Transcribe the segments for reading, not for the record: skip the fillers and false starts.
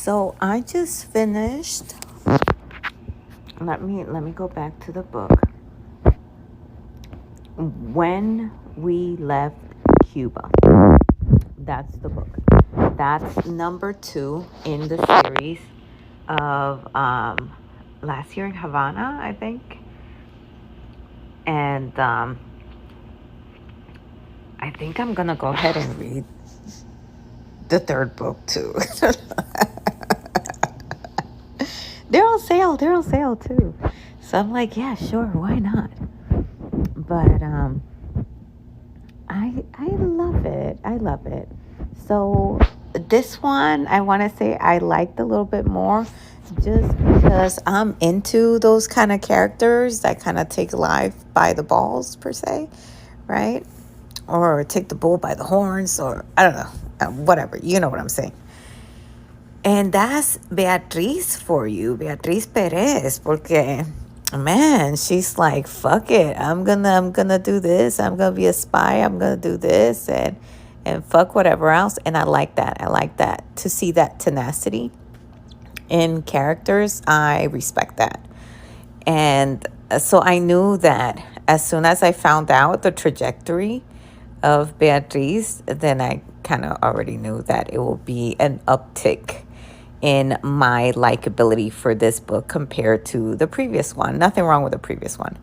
So I just finished. Let me go back to the book. When We Left Cuba. That's the book. That's number 2 in the series of last year in Havana, I think. And I think I'm gonna go ahead and read the third book too. They're on sale. They're on sale too. So I'm like, yeah, sure, why not? But I love it. I love it. So this one, I want to say I liked a little bit more, just because I'm into those kind of characters that kind of take life by the balls per se, right? Or take the bull by the horns, or I don't know, whatever. You know what I'm saying. And that's Beatrice for you, Beatrice Perez, porque man, she's like, fuck it, I'm gonna do this. I'm gonna be a spy. I'm gonna do this and fuck whatever else. And I like that. I like that, to see that tenacity in characters. I respect that. And so I knew that as soon as I found out the trajectory of Beatrice, then I kind of already knew that it will be an uptick in my likability for this book compared to the previous one. Nothing wrong with the previous one.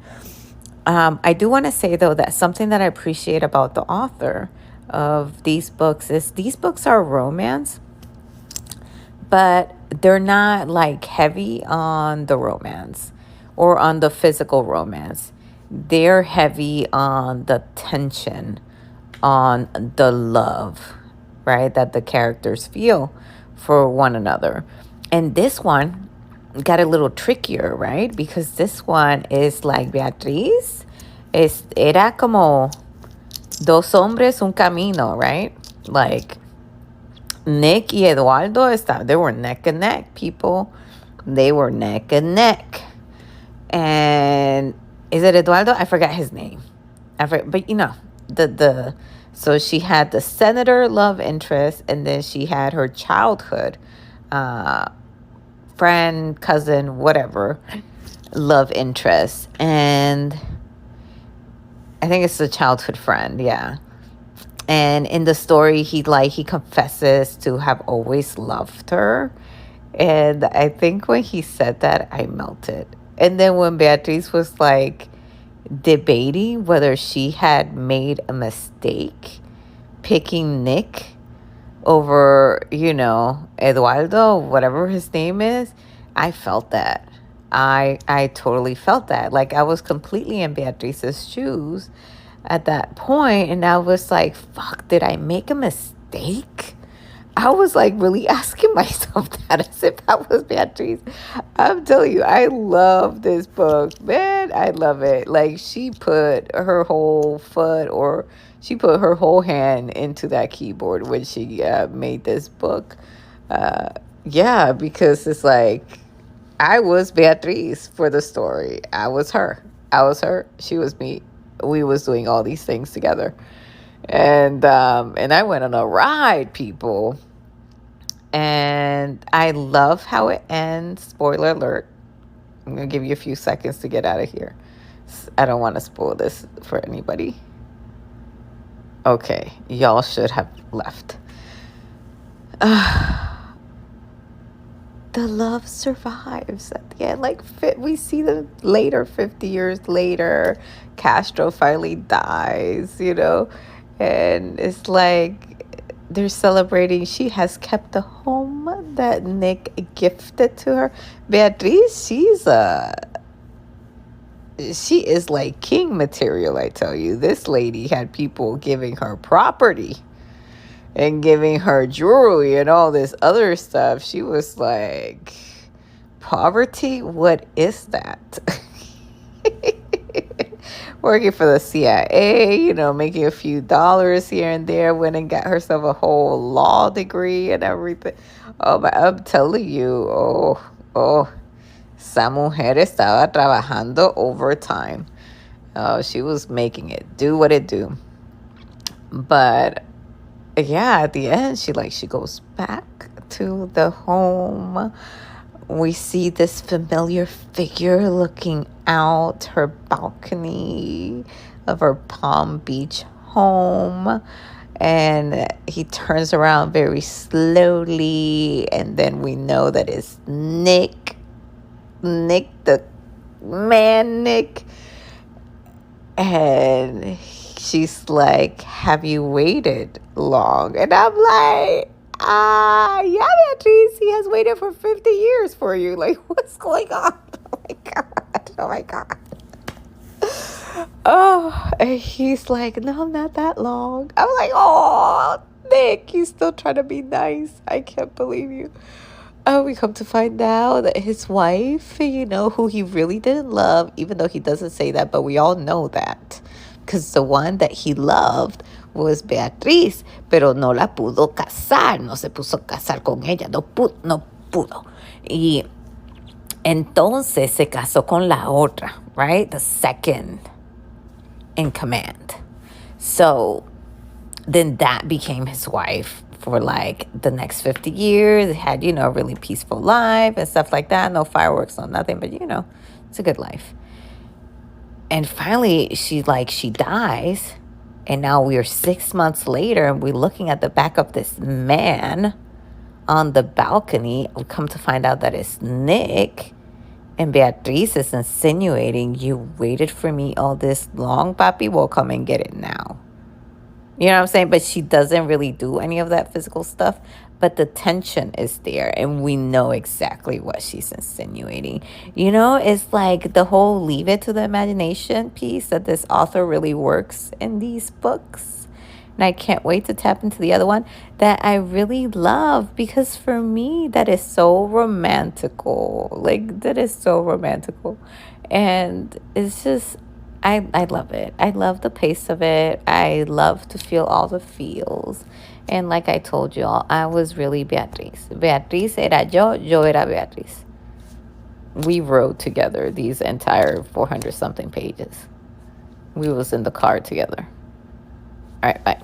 I do want to say, though, that something that I appreciate about the author of these books is these books are romance, but they're not like heavy on the romance or on the physical romance. They're heavy on the tension, on the love, right, that the characters feel for one another. And this one got a little trickier, right? Because this one is like Beatriz. Era como dos hombres, un camino, right? Like Nick y Eduardo, they were neck and neck, people. They were neck and neck. And is it Eduardo? I forgot his name. But you know, so she had the senator love interest, and then she had her childhood friend, cousin, whatever, love interest. And I think it's the childhood friend, yeah. And in the story, he confesses to have always loved her. And I think when he said that, I melted. And then when Beatrice was like debating whether she had made a mistake picking Nick over, Eduardo, whatever his name is, I felt that. I totally felt that. Like, I was completely in Beatrice's shoes at that point, and I was like, fuck, did I make a mistake? I was like really asking myself that as if I was Beatrice. I'm telling you, I love this book, man. I love it. Like, she put her whole foot, or she put her whole hand into that keyboard when she made this book. Yeah, because it's like, I was Beatrice for the story. I was her. She was me. We was doing all these things together. And I went on a ride, people. And I love how it ends. Spoiler alert. I'm going to give you a few seconds to get out of here. I don't want to spoil this for anybody. Okay, y'all should have left. The love survives at the end. Like, we see them later, 50 years later. Castro finally dies, and it's like they're celebrating. She has kept the home that Nick gifted to her. Beatrice, she is like king material, I tell you. This lady had people giving her property and giving her jewelry and all this other stuff. She was like, poverty? What is that? Working for the CIA, making a few dollars here and there, went and got herself a whole law degree and everything. Oh, but I'm telling you, esa mujer estaba trabajando overtime. Oh, she was making it do what it do. But yeah, at the end, she goes back to the home. We see this familiar figure looking out her balcony of her Palm Beach home. And he turns around very slowly. And then we know that it's Nick. Nick, the man, Nick. And she's like, have you waited long? And I'm like, yeah, Beatrice, he has waited for 50 years for you. Like, what's going on? Oh my God. Oh my God. Oh, and he's like, no, not that long. I'm like, oh, Nick, he's still trying to be nice. I can't believe you. Oh, we come to find out that his wife, who he really didn't love, even though he doesn't say that, but we all know that. Because the one that he loved was Beatrice, pero no la pudo casar, no se puso casar con ella, no pudo. Y entonces se casó con la otra, right? The second in command. So then that became his wife for like the next 50 years. They had, a really peaceful life and stuff like that. No fireworks, no nothing, but it's a good life. And finally she dies. And now we're 6 months later and we're looking at the back of this man on the balcony. We come to find out that it's Nick. And Beatrice is insinuating, you waited for me all this long, papi? Well, come and get it now. You know what I'm saying? But she doesn't really do any of that physical stuff. But the tension is there. And we know exactly what she's insinuating. It's like the whole leave it to the imagination piece that this author really works in these books. And I can't wait to tap into the other one that I really love. Because for me, that is so romantical. Like, that is so romantical. And it's just... I love it. I love the pace of it. I love to feel all the feels. And like I told y'all, I was really Beatrice. Beatrice era yo era Beatrice. We wrote together these entire 400-something pages. We was in the car together. All right, bye.